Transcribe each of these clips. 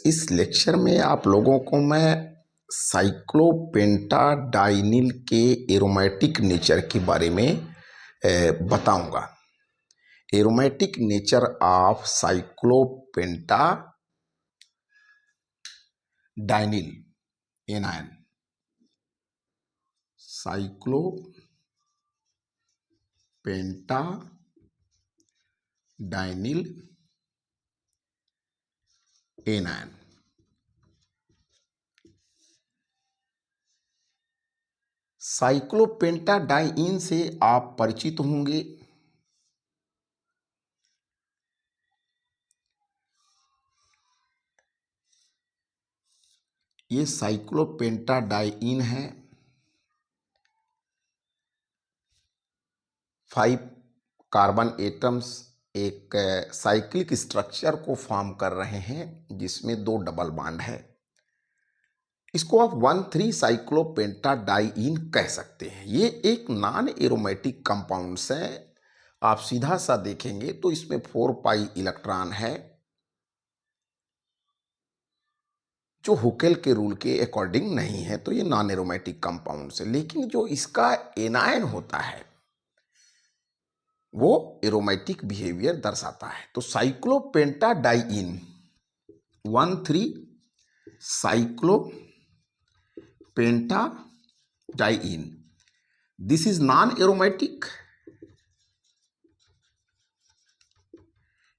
इस लेक्चर में आप लोगों को मैं साइक्लोपेंटाडाइनिल के एरोमेटिक नेचर के बारे में बताऊंगा। Aromatic nature of cyclopentadienyl anion. Cyclopentadienyl anion. Cyclopentadiene से आप परिचित होंगे। ये साइक्लोपेंटाडाइन है। 5 कार्बन एटम्स एक साइक्लिक स्ट्रक्चर को फॉर्म कर रहे हैं जिसमें 2 डबल बॉन्ड है। इसको आप 1,3 साइक्लोपेंटाडाइन कह सकते हैं। ये एक नॉन एरोमेटिक कंपाउंड्स है। आप सीधा सा देखेंगे तो इसमें 4 पाई इलेक्ट्रॉन है जो हुकेल के रूल के अकॉर्डिंग नहीं है, तो ये नॉन एरोमेटिक कंपाउंड्स है। लेकिन जो इसका एनायन होता है वो एरोमेटिक बिहेवियर दर्शाता है। तो cyclopentadiene 1,3 cyclopentadiene, this is non aromatic.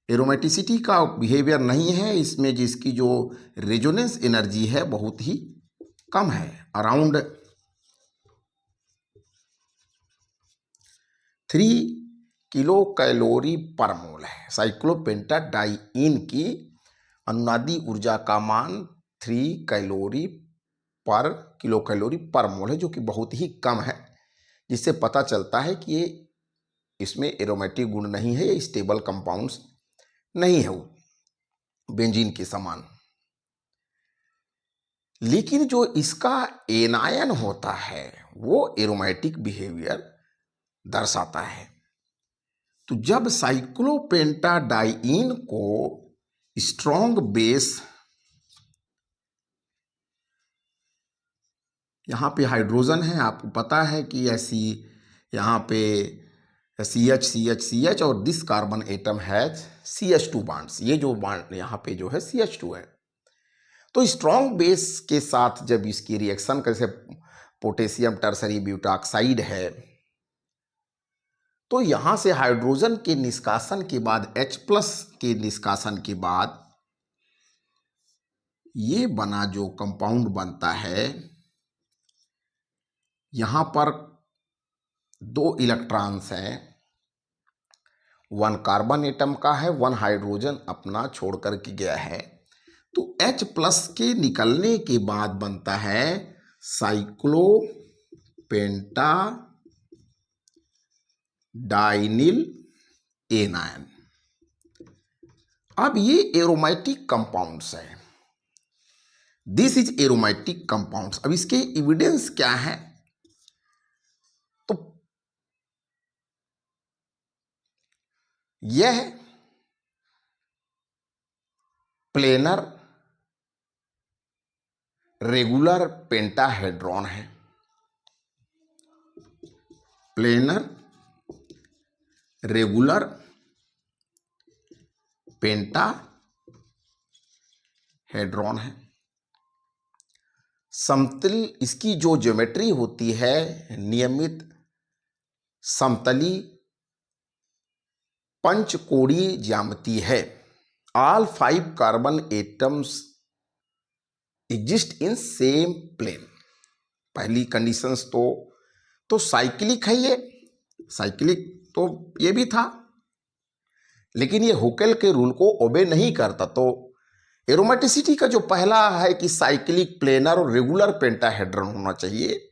Aromaticity का बिहेवियर नहीं है इसमें, जिसकी जो रेजोनेंस एनर्जी है बहुत ही कम है, अराउंड 3 किलो कैलोरी पर मोल है। साइक्लोपेंटाडाइन की अनुनादी ऊर्जा का मान 3 कैलोरी पर किलो कैलोरी पर मोल है, जो कि बहुत ही कम है, जिससे पता चलता है कि ये इसमें एरोमेटिक गुण नहीं है, ये स्टेबल कंपाउंड्स नहीं है वो बेंजीन के समान। लेकिन जो इसका एनायन होता है वो एरोमेटिक बिहेवियर दर्शाता है। तो जब साइक्लोपेंटाडाइन को स्ट्रॉन्ग बेस, यहाँ पे हाइड्रोजन है, आपको पता है कि ऐसी यहाँ पे CH और this carbon atom has CH2 bonds. ये जो बॉन्ड यहाँ पे जो है CH2 है। तो स्ट्रॉन्ग बेस के साथ जब इसकी रिएक्शन, कैसे पोटेशियम टर्सरी ब्यूटाक्साइड है, तो यहां से हाइड्रोजन के निष्कासन के बाद, H+ के निष्कासन के बाद ये बना जो कंपाउंड बनता है, यहां पर 2 इलेक्ट्रॉन्स हैं, 1 कार्बन एटम का है, 1 हाइड्रोजन अपना छोड़ करके गया है। तो H+ के निकलने के बाद बनता है साइक्लोपेंटाडाइनिल एनायन। अब ये एरोमेटिक कंपाउंड्स है, दिस इज एरोमेटिक कंपाउंड्स। अब इसके एविडेंस क्या है? तो यह प्लेनर रेगुलर पेंटाहेड्रॉन है। प्लेनर रेगुलर पेंटाहेड्रॉन है। समतल इसकी जो ज्योमेट्री होती है नियमित समतली पंचकोणीय ज्यामिति है। All 5 carbon atoms exist in same plane. पहली कंडीशंस तो साइक्लिक है, ये साइक्लिक तो ये भी था, लेकिन ये हुकेल के रूल को ओबे नहीं करता। तो एरोमेटिसिटी का जो पहला है कि साइक्लिक, प्लेनर और रेगुलर पेंटाहेड्रॉन होना चाहिए,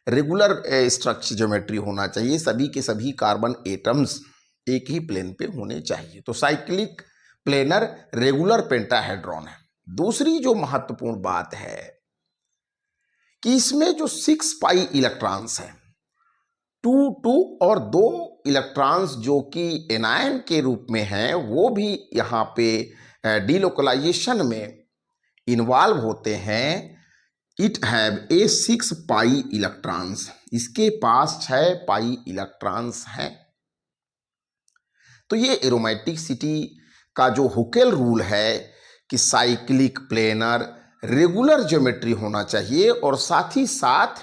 रेगुलर स्ट्रक्चर ज्योमेट्री होना चाहिए, सभी के सभी कार्बन एटम्स एक ही प्लेन पे होने चाहिए। तो साइक्लिक, प्लेनर, रेगुलर पेंटाहेड्रॉन है। दूसरी जो महत्वपूर्ण बात है कि इसमें जो 6 पाई इलेक्ट्रॉन्स हैं, 2 और 2 इलेक्ट्रॉन्स जो कि एनायन के रूप में हैं, वो भी यहाँ पे डीलोकलाइजेशन में इन्वॉल्व होते हैं, it have a 6 pi electrons, इसके पास 6 पाई इलेक्ट्रॉन्स हैं। तो ये एरोमेटिसिटी का जो हुकेल रूल है कि साइक्लिक प्लेनर रेगुलर ज्योमेट्री होना चाहिए और साथ ही साथ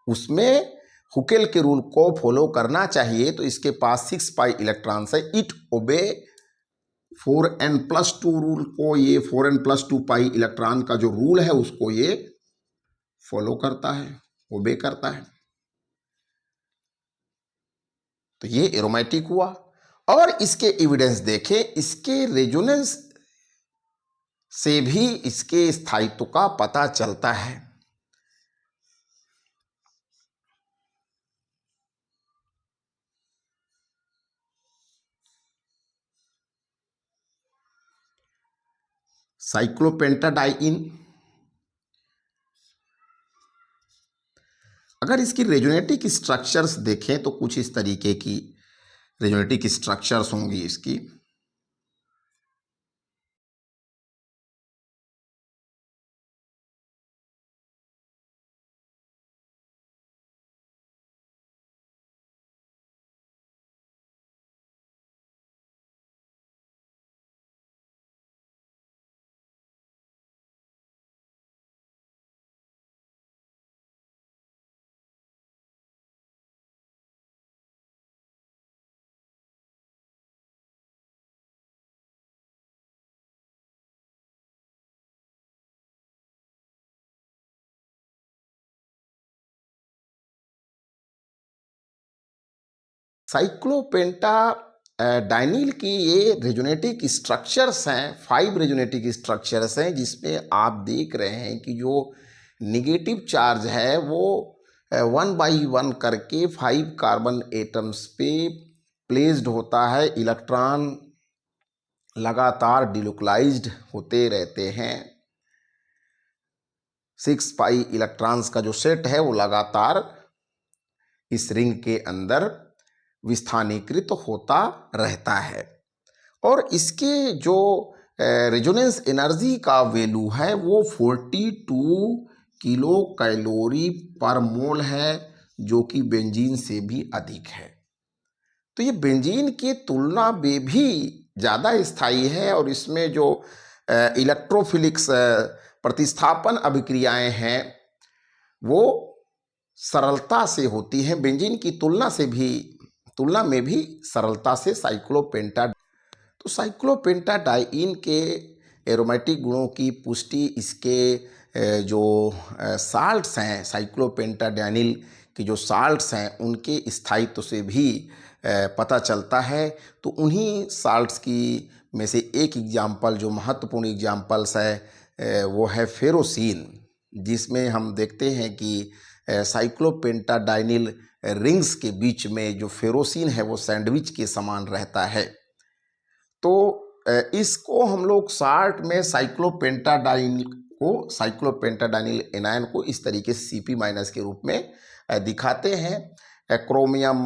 उसमें हुकेल के रूल को फॉलो करना चाहिए, तो इसके पास 6 पाई इलेक्ट्रॉन्स है। इट ओबे 4n+2 रूल को, ये 4n+2 पाई इलेक्ट्रॉन का जो रूल है उसको ये फॉलो करता है, ओबे करता है। तो ये एरोमेटिक हुआ। और इसके एविडेंस देखें, इसके रेजोनेंस से भी इसके स्थायित्व का पता चलता है। साइक्लोपेंटाडाइइन, अगर इसकी रेजोनेटिक स्ट्रक्चर्स देखें तो कुछ इस तरीके की रेजोनेटिक स्ट्रक्चर्स होंगी इसकी। साइक्लोपेंटा डाइनिल की ये रेजोनेटिक स्ट्रक्चर्स हैं, 5 रेजोनेटिक स्ट्रक्चर्स हैं, जिसमें आप देख रहे हैं कि जो निगेटिव चार्ज है वो 1/1 करके 5 कार्बन एटम्स पे प्लेस्ड होता है। इलेक्ट्रॉन लगातार डिलोकलाइज्ड होते रहते हैं। 6 पाई इलेक्ट्रॉन्स का जो सेट है वो लगातार इस रिंग के अंदर विस्थानीकृत होता रहता है। और इसके जो रेजोनेंस एनर्जी का वैल्यू है वो 42 किलो कैलोरी पर मोल है, जो कि बेंजीन से भी अधिक है। तो ये बेंजीन की तुलना में भी ज़्यादा स्थायी है और इसमें जो इलेक्ट्रोफिलिक्स प्रतिस्थापन अभिक्रियाएं हैं वो सरलता से होती हैं, बेंजीन की तुलना में भी सरलता से साइक्लोपेंटा। तो साइक्लोपेंटाडाइइन के एरोमेटिक गुणों की पुष्टि इसके जो साल्ट्स हैं, साइक्लोपेंटाडाइनिल के जो साल्ट्स हैं उनके स्थायित्व से भी पता चलता है। तो उन्हीं साल्ट्स की में से एक एग्जाम्पल जो महत्वपूर्ण एग्जाम्पल्स है वो है फेरोसीन, जिसमें हम देखते हैं कि साइक्लोपेंटाडाइनिल रिंग्स के बीच में जो फेरोसीन है वो सैंडविच के समान रहता है। तो इसको हम लोग शार्ट में साइक्लोपेंटाडाइनिल एनायन को इस तरीके से Cp- के रूप में दिखाते हैं। क्रोमियम,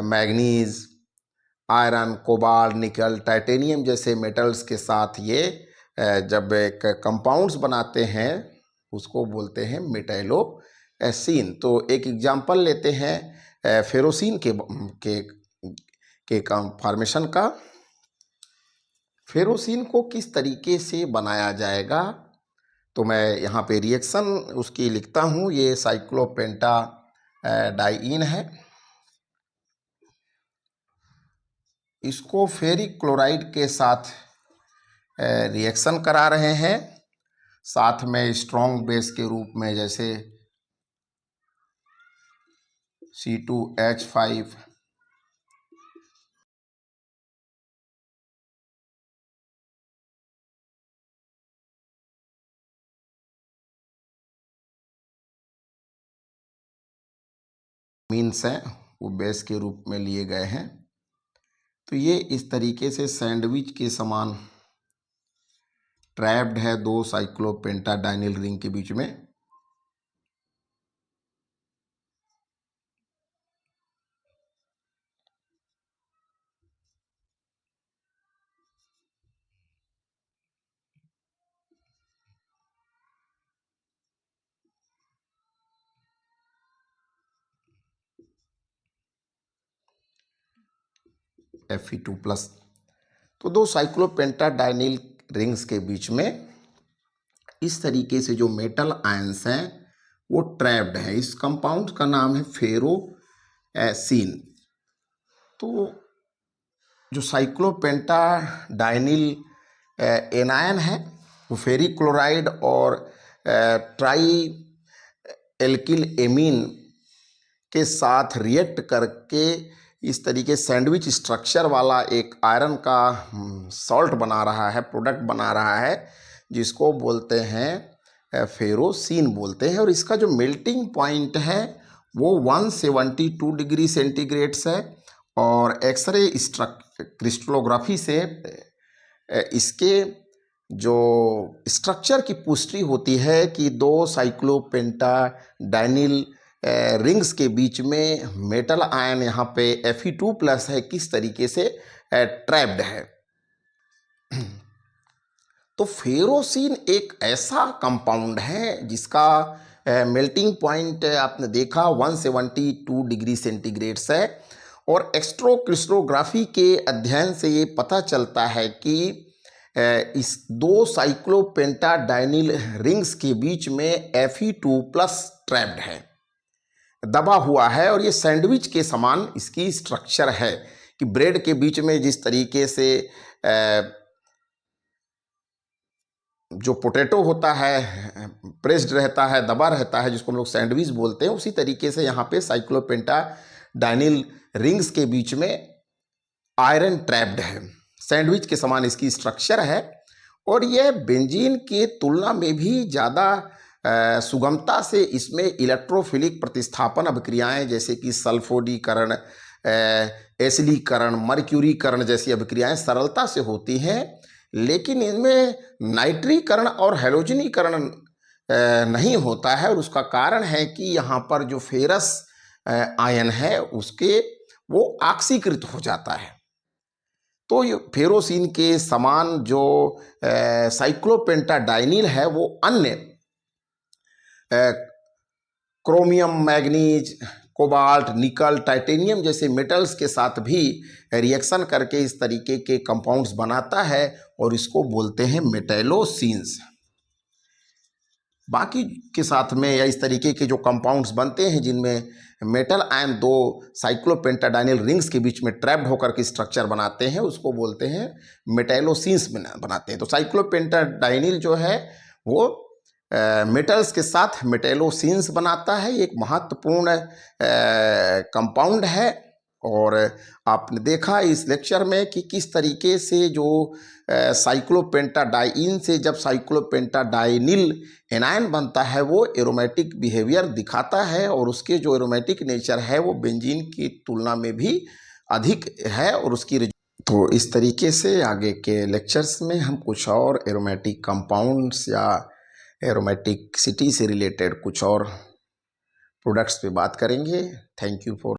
मैग्नीज, आयरन, कोबाल्ट, निकल, टाइटेनियम जैसे मेटल्स के साथ ये जब एक कंपाउंड्स बनाते हैं उसको बोलते हैं मेटाइलोसीन। तो एक एग्जांपल लेते हैं फेरोसीन के फॉर्मेशन का। फेरोसीन को किस तरीके से बनाया जाएगा, तो मैं यहाँ पे रिएक्शन उसकी लिखता हूँ। ये साइक्लोपेंटा डाइइन है, इसको फेरिक क्लोराइड के साथ रिएक्शन करा रहे हैं, साथ में स्ट्रॉन्ग बेस के रूप में जैसे C2H5, मीन्स हैं वो बेस के रूप में लिए गए हैं। तो ये इस तरीके से सैंडविच के समान ट्रैप्ड है दो साइक्लोपेंटाडाइनिल रिंग के बीच में। Fe2+। तो दो साइक्लोपेंटाडाइनिल रिंग्स के बीच में इस तरीके से जो मेटल आयंस हैं वो ट्रैप्ड हैं। इस कंपाउंड का नाम है फेरोसीन। तो जो साइक्लोपेंटाडाइनिल एनायन है वो फेरिक क्लोराइड और ट्राई एल्किल एमीन के साथ रिएक्ट करके इस तरीके सैंडविच स्ट्रक्चर वाला एक आयरन का सॉल्ट बना रहा है, प्रोडक्ट बना रहा है, जिसको बोलते हैं फेरोसीन बोलते हैं। और इसका जो मेल्टिंग पॉइंट है वो 172 डिग्री सेंटीग्रेड्स है। और एक्सरे क्रिस्टलोग्राफी से इसके जो स्ट्रक्चर की पुष्टि होती है कि दो साइक्लोपेंटाडाइनिल रिंग्स के बीच में मेटल आयन यहाँ पे Fe2+ है, किस तरीके से ट्रैप्ड है। तो फेरोसीन एक ऐसा कंपाउंड है जिसका मेल्टिंग पॉइंट आपने देखा 172 डिग्री सेंटीग्रेड्स है। और एक्सट्रोक्रिस्टलोग्राफी के अध्ययन से ये पता चलता है कि इस दो साइक्लोपेंटाडाइनिल रिंग्स के बीच में Fe2+ ट्रैप्ड है, दबा हुआ है। और ये सैंडविच के समान इसकी स्ट्रक्चर है कि ब्रेड के बीच में जिस तरीके से जो पोटैटो होता है प्रेस्ड रहता है, दबा रहता है, जिसको हम लोग सैंडविच बोलते हैं, उसी तरीके से यहाँ पे साइक्लोपेंटाडाइनिल रिंग्स के बीच में आयरन ट्रैप्ड है। सैंडविच के समान इसकी स्ट्रक्चर है। और यह बेंजीन के तुलना में भी ज़्यादा सुगमता से इसमें इलेक्ट्रोफिलिक प्रतिस्थापन अभिक्रियाएं जैसे कि सल्फोडीकरण, एसिडीकरण, मर्क्यूरीकरण जैसी अभिक्रियाएं सरलता से होती हैं। लेकिन इनमें नाइट्रीकरण और हैलोजनीकरण नहीं होता है। और उसका कारण है कि यहाँ पर जो फेरस आयन है उसके वो ऑक्सीकृत हो जाता है। तो ये फेरोसीन के समान जो साइक्लोपेंटाडाइनिल है वो अन्य क्रोमियम, मैग्नीज, कोबाल्ट, निकल, टाइटेनियम जैसे मेटल्स के साथ भी रिएक्शन करके इस तरीके के कंपाउंड्स बनाता है और इसको बोलते हैं मेटैलोसीन्स। बाकी के साथ में या इस तरीके के जो कंपाउंड्स बनते हैं जिनमें मेटल आयन दो साइक्लोपेंटाडाइनिल रिंग्स के बीच में ट्रैप्ड होकर के स्ट्रक्चर बनाते हैं, उसको बोलते हैं मेटैलोसीन्स बनाते हैं। तो साइक्लोपेंटाडाइनिल जो है वो मेटल्स के साथ मेटैलोसीन्स बनाता है। एक महत्वपूर्ण कंपाउंड है। और आपने देखा इस लेक्चर में कि किस तरीके से जो साइक्लोपेंटाडाइन से जब साइक्लोपेंटाडाइनिल एनायन बनता है वो एरोमेटिक बिहेवियर दिखाता है। और उसके जो एरोमेटिक नेचर है वो बेंजीन की तुलना में भी अधिक है। और उसकी तो इस तरीके से आगे के लेक्चर्स में हम कुछ और एरोमेटिक कंपाउंड्स या एरोमेटिक सिटी से रिलेटेड कुछ और प्रोडक्ट्स पे बात करेंगे। Thank you for